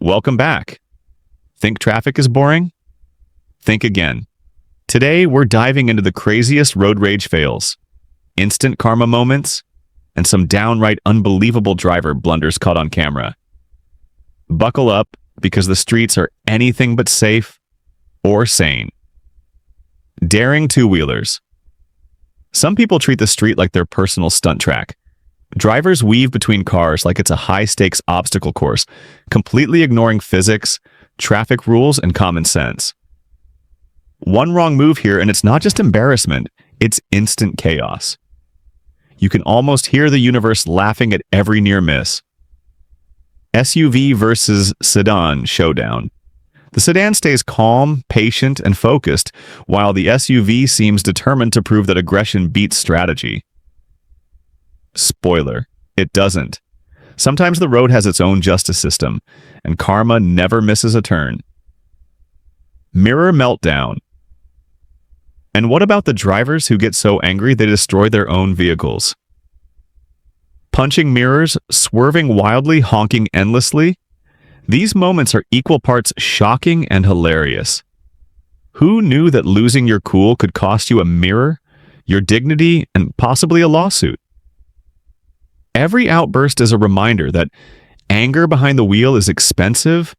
Welcome back. Think traffic is boring? Think again. Today, we're diving into the craziest road rage fails, instant karma moments, and some downright unbelievable driver blunders caught on camera. Buckle up, because the streets are anything but safe or sane. Daring two-wheelers. Some people treat the street like their personal stunt track. Drivers weave between cars like it's a high-stakes obstacle course, completely ignoring physics, traffic rules, and common sense. One wrong move here, and it's not just embarrassment, it's instant chaos. You can almost hear the universe laughing at every near miss. SUV versus sedan showdown. The sedan stays calm, patient, and focused, while the SUV seems determined to prove that aggression beats strategy. Spoiler, it doesn't. Sometimes the road has its own justice system, and karma never misses a turn. Mirror meltdown. And what about the drivers who get so angry they destroy their own vehicles? Punching mirrors, swerving wildly, honking endlessly? These moments are equal parts shocking and hilarious. Who knew that losing your cool could cost you a mirror, your dignity, and possibly a lawsuit? Every outburst is a reminder that anger behind the wheel is expensive,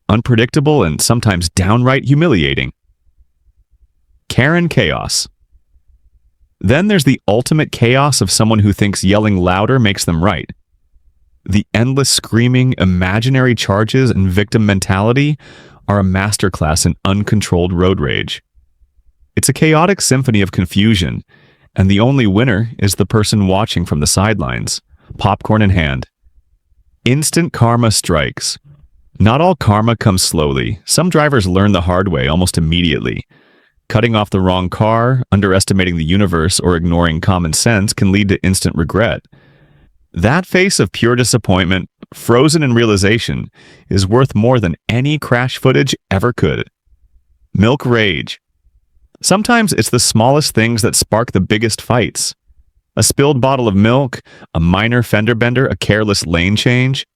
unpredictable, and sometimes downright humiliating. Karen chaos. Then there's the ultimate chaos of someone who thinks yelling louder makes them right. The endless screaming, imaginary charges, and victim mentality are a masterclass in uncontrolled road rage. It's a chaotic symphony of confusion, and the only winner is the person watching from the sidelines, popcorn in hand. Instant karma strikes. Not all karma comes slowly. Some drivers learn the hard way almost immediately. Cutting off the wrong car, underestimating the universe, or ignoring common sense can lead to instant regret. That face of pure disappointment, frozen in realization, is worth more than any crash footage ever could. Milk rage. Sometimes it's the smallest things that spark the biggest fights. A spilled bottle of milk, a minor fender bender, a careless lane change.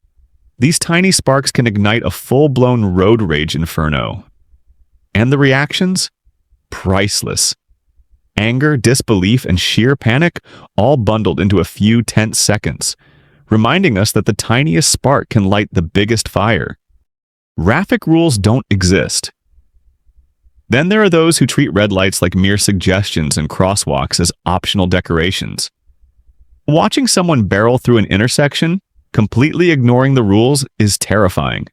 These tiny sparks can ignite a full-blown road rage inferno. And the reactions? Priceless. Anger, disbelief, and sheer panic all bundled into a few tense seconds, reminding us that the tiniest spark can light the biggest fire. Traffic rules don't exist. Then there are those who treat red lights like mere suggestions and crosswalks as optional decorations. Watching someone barrel through an intersection, completely ignoring the rules, is terrifying,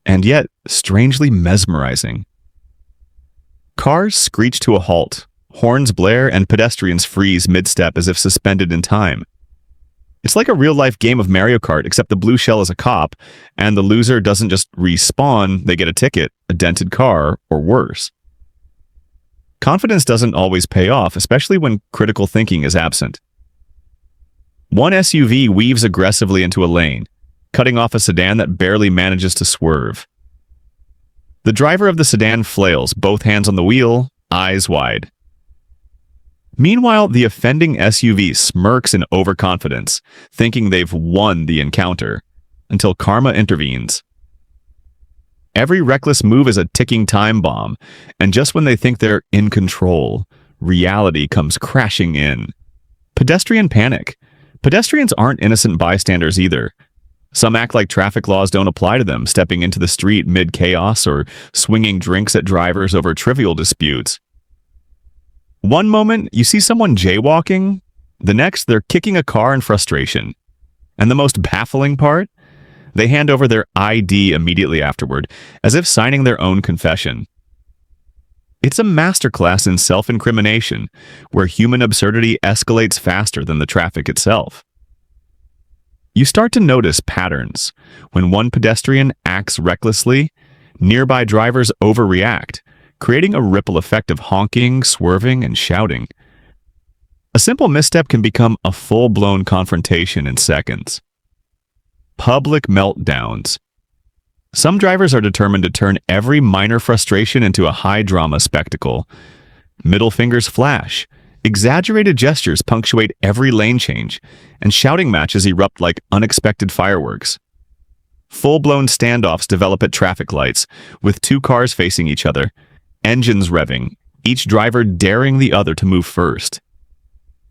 and yet strangely mesmerizing. Cars screech to a halt, horns blare, and pedestrians freeze mid-step as if suspended in time. It's like a real-life game of Mario Kart, except the blue shell is a cop, and the loser doesn't just respawn, they get a ticket, a dented car, or worse. Confidence doesn't always pay off, especially when critical thinking is absent. One SUV weaves aggressively into a lane, cutting off a sedan that barely manages to swerve. The driver of the sedan flails, both hands on the wheel, eyes wide. Meanwhile, the offending SUV smirks in overconfidence, thinking they've won the encounter, until karma intervenes. Every reckless move is a ticking time bomb, and just when they think they're in control, reality comes crashing in. Pedestrian panic. Pedestrians aren't innocent bystanders either. Some act like traffic laws don't apply to them, stepping into the street mid-chaos or swinging drinks at drivers over trivial disputes. One moment, you see someone jaywalking. The next, they're kicking a car in frustration. And the most baffling part? They hand over their ID immediately afterward, as if signing their own confession. It's a masterclass in self-incrimination, where human absurdity escalates faster than the traffic itself. You start to notice patterns. When one pedestrian acts recklessly, nearby drivers overreact, creating a ripple effect of honking, swerving, and shouting. A simple misstep can become a full-blown confrontation in seconds. Public meltdowns. Some drivers are determined to turn every minor frustration into a high-drama spectacle. Middle fingers flash, exaggerated gestures punctuate every lane change, and shouting matches erupt like unexpected fireworks. Full-blown standoffs develop at traffic lights, with two cars facing each other, engines revving, each driver daring the other to move first.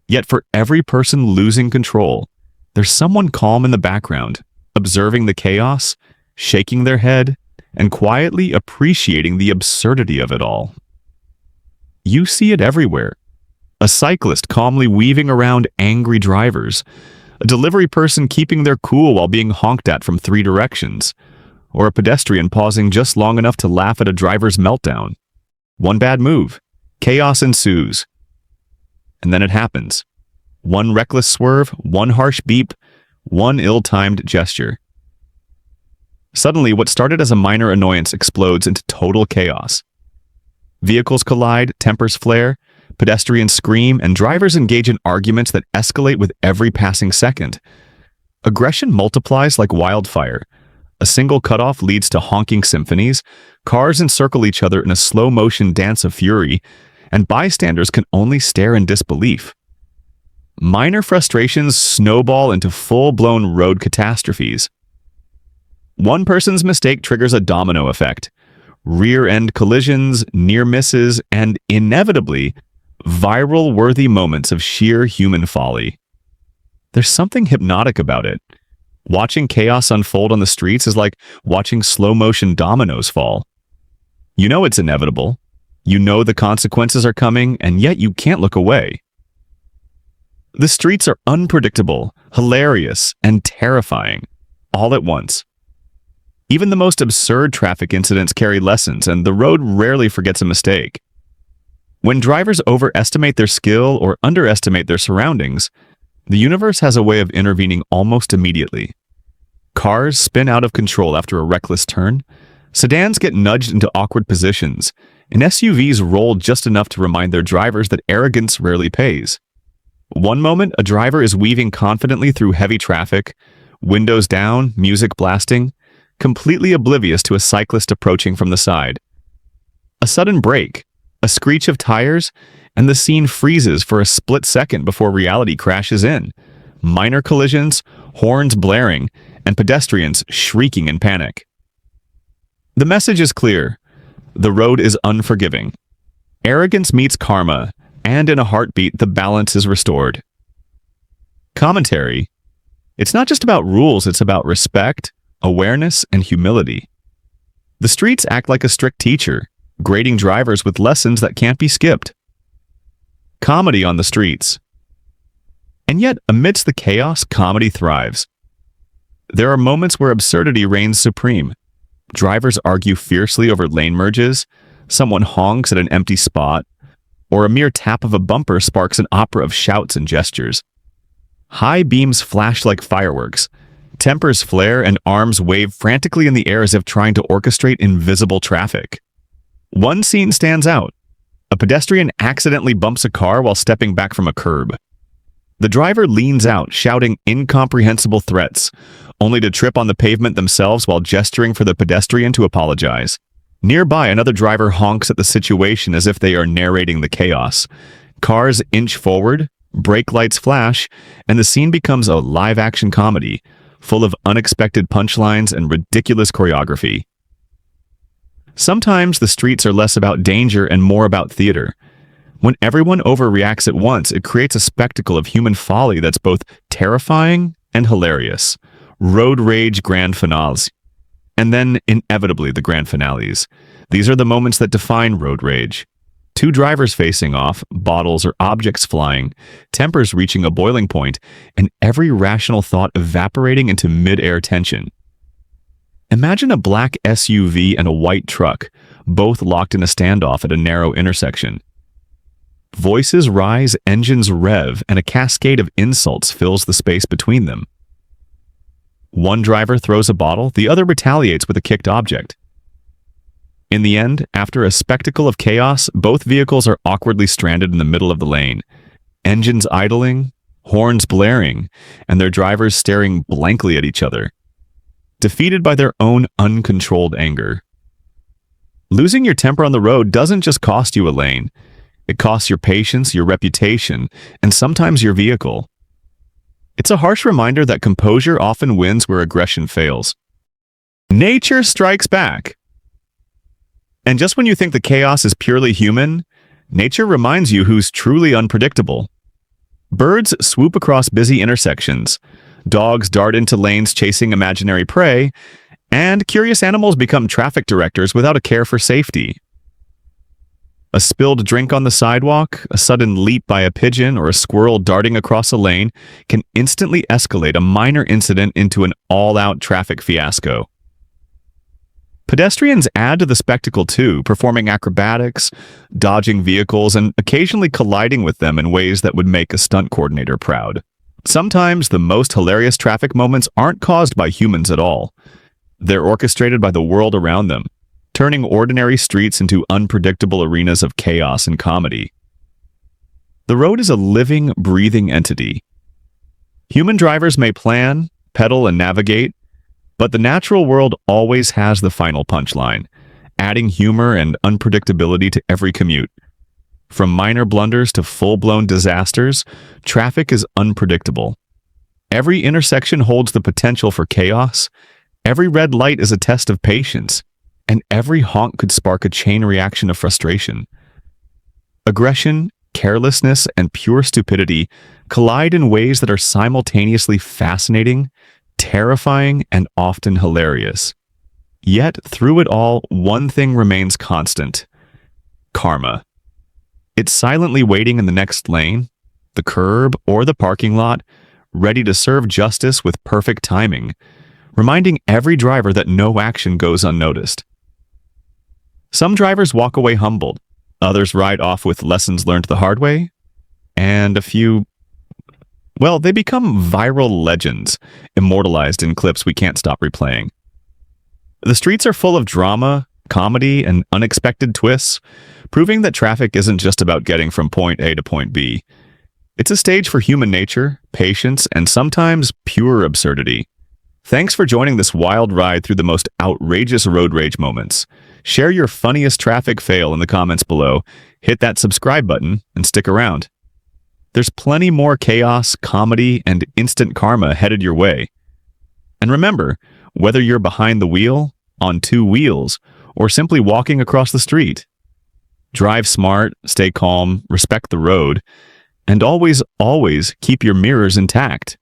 Yet for every person losing control, there's someone calm in the background, observing the chaos, shaking their head, and quietly appreciating the absurdity of it all. You see it everywhere. A cyclist calmly weaving around angry drivers, a delivery person keeping their cool while being honked at from 3 directions, or a pedestrian pausing just long enough to laugh at a driver's meltdown. One bad move, chaos ensues. And then it happens. One reckless swerve, one harsh beep, one ill-timed gesture. Suddenly, what started as a minor annoyance explodes into total chaos. Vehicles collide, tempers flare, pedestrians scream, and drivers engage in arguments that escalate with every passing second. Aggression multiplies like wildfire. A single cutoff leads to honking symphonies, cars encircle each other in a slow-motion dance of fury, and bystanders can only stare in disbelief. Minor frustrations snowball into full-blown road catastrophes. One person's mistake triggers a domino effect. Rear-end collisions, near misses, and inevitably, viral-worthy moments of sheer human folly. There's something hypnotic about it. Watching chaos unfold on the streets is like watching slow-motion dominoes fall. You know it's inevitable. You know the consequences are coming, and yet you can't look away. The streets are unpredictable, hilarious, and terrifying, all at once. Even the most absurd traffic incidents carry lessons, and the road rarely forgets a mistake. When drivers overestimate their skill or underestimate their surroundings, the universe has a way of intervening almost immediately. Cars spin out of control after a reckless turn, sedans get nudged into awkward positions, and SUVs roll just enough to remind their drivers that arrogance rarely pays. One moment, a driver is weaving confidently through heavy traffic, windows down, music blasting, completely oblivious to a cyclist approaching from the side. A sudden break, a screech of tires, and the scene freezes for a split second before reality crashes in. Minor collisions, horns blaring, and pedestrians shrieking in panic. The message is clear. The road is unforgiving. Arrogance meets karma, and in a heartbeat, the balance is restored. Commentary. It's not just about rules, it's about respect, awareness, and humility. The streets act like a strict teacher, grading drivers with lessons that can't be skipped. Comedy on the streets. And yet, amidst the chaos, comedy thrives. There are moments where absurdity reigns supreme. Drivers argue fiercely over lane merges, someone honks at an empty spot, or a mere tap of a bumper sparks an opera of shouts and gestures. High beams flash like fireworks, tempers flare, and arms wave frantically in the air as if trying to orchestrate invisible traffic. One scene stands out. A pedestrian accidentally bumps a car while stepping back from a curb. The driver leans out, shouting incomprehensible threats, only to trip on the pavement themselves while gesturing for the pedestrian to apologize. Nearby, another driver honks at the situation as if they are narrating the chaos. Cars inch forward, brake lights flash, and the scene becomes a live-action comedy, full of unexpected punchlines and ridiculous choreography. Sometimes the streets are less about danger and more about theater. When everyone overreacts at once, it creates a spectacle of human folly that's both terrifying and hilarious. Road rage grand finales. And then, inevitably, the grand finales. These are the moments that define road rage. Two drivers facing off, bottles or objects flying, tempers reaching a boiling point, and every rational thought evaporating into mid-air tension. Imagine a black SUV and a white truck, both locked in a standoff at a narrow intersection. Voices rise, engines rev, and a cascade of insults fills the space between them. One driver throws a bottle, the other retaliates with a kicked object. In the end, after a spectacle of chaos, both vehicles are awkwardly stranded in the middle of the lane, engines idling, horns blaring, and their drivers staring blankly at each other, defeated by their own uncontrolled anger. Losing your temper on the road doesn't just cost you a lane. It costs your patience, your reputation, and sometimes your vehicle. It's a harsh reminder that composure often wins where aggression fails. Nature strikes back. And just when you think the chaos is purely human, nature reminds you who's truly unpredictable. Birds swoop across busy intersections, dogs dart into lanes chasing imaginary prey, and curious animals become traffic directors without a care for safety. A spilled drink on the sidewalk, a sudden leap by a pigeon, or a squirrel darting across a lane can instantly escalate a minor incident into an all-out traffic fiasco. Pedestrians add to the spectacle too, performing acrobatics, dodging vehicles, and occasionally colliding with them in ways that would make a stunt coordinator proud. Sometimes the most hilarious traffic moments aren't caused by humans at all. They're orchestrated by the world around them, turning ordinary streets into unpredictable arenas of chaos and comedy. The road is a living, breathing entity. Human drivers may plan, pedal, and navigate, but the natural world always has the final punchline, adding humor and unpredictability to every commute. From minor blunders to full-blown disasters, traffic is unpredictable. Every intersection holds the potential for chaos, every red light is a test of patience, and every honk could spark a chain reaction of frustration. Aggression, carelessness, and pure stupidity collide in ways that are simultaneously fascinating, terrifying, and often hilarious. Yet, through it all, one thing remains constant: karma. It's silently waiting in the next lane, the curb, or the parking lot, ready to serve justice with perfect timing, reminding every driver that no action goes unnoticed. Some drivers walk away humbled, others ride off with lessons learned the hard way, and a few, well, they become viral legends, immortalized in clips we can't stop replaying. The streets are full of drama, comedy, and unexpected twists, proving that traffic isn't just about getting from point A to point B. It's a stage for human nature, patience, and sometimes pure absurdity. Thanks for joining this wild ride through the most outrageous road rage moments. Share your funniest traffic fail in the comments below, hit that subscribe button, and stick around. There's plenty more chaos, comedy, and instant karma headed your way. And remember, whether you're behind the wheel, on two wheels, or simply walking across the street, drive smart, stay calm, respect the road, and always, always keep your mirrors intact.